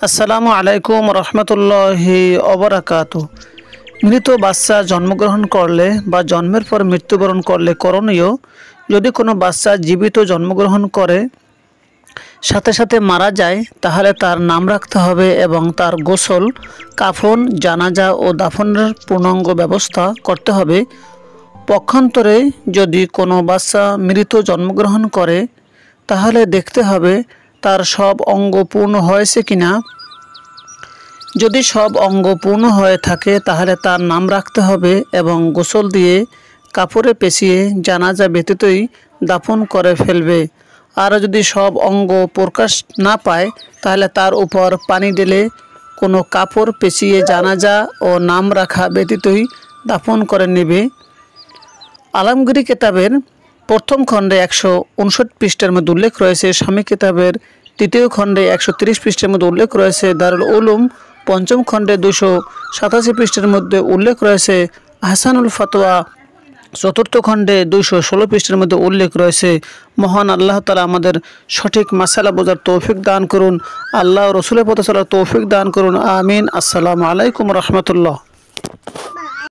আসসালামু আলাইকুম রহমতুল্লাহি ওবারাকাতু। মৃত বাচ্চা জন্মগ্রহণ করলে বা জন্মের পর মৃত্যুবরণ করলে করণীয়, যদি কোনো বাচ্চা জীবিত জন্মগ্রহণ করে সাথে সাথে মারা যায় তাহলে তার নাম রাখতে হবে এবং তার গোসল, কাফন, জানাজা ও দাফনের পূর্ণাঙ্গ ব্যবস্থা করতে হবে। পক্ষান্তরে যদি কোনো বাচ্চা মৃত জন্মগ্রহণ করে তাহলে দেখতে হবে তার সব অঙ্গ পূর্ণ হয়েছে কিনা। যদি সব অঙ্গ পূর্ণ হয়ে থাকে তাহলে তার নাম রাখতে হবে এবং গোসল দিয়ে কাপড়ে পেঁচিয়ে জানাজা ব্যতীতই দাফন করে ফেলবে। আর যদি সব অঙ্গ প্রকাশ না পায় তাহলে তার উপর পানি ঢেলে কোনো কাপড় পেঁচিয়ে জানাজা ও নাম রাখা ব্যতীতই দাফন করে নেবে। আলমগীরি কিতাবের প্রথম খণ্ডে 159 পৃষ্ঠার মধ্যে উল্লেখ রয়েছে। স্বামী কিতাবের তৃতীয় খণ্ডে 130 পৃষ্ঠার মধ্যে উল্লেখ রয়েছে। দারুল উলুম পঞ্চম খণ্ডে 287 পৃষ্ঠার মধ্যে উল্লেখ রয়েছে। আহসানুল ফতোয়া চতুর্থ খণ্ডে 216 পৃষ্ঠার মধ্যে উল্লেখ রয়েছে। মহান আল্লাহ তাআলা আমাদের সঠিক মাসালা বোঝার তৌফিক দান করুন। আল্লাহ ও রসুলের পথে চলার তৌফিক দান করুন। আমিন। আসসালামু আলাইকুম রহমতুল্লাহ।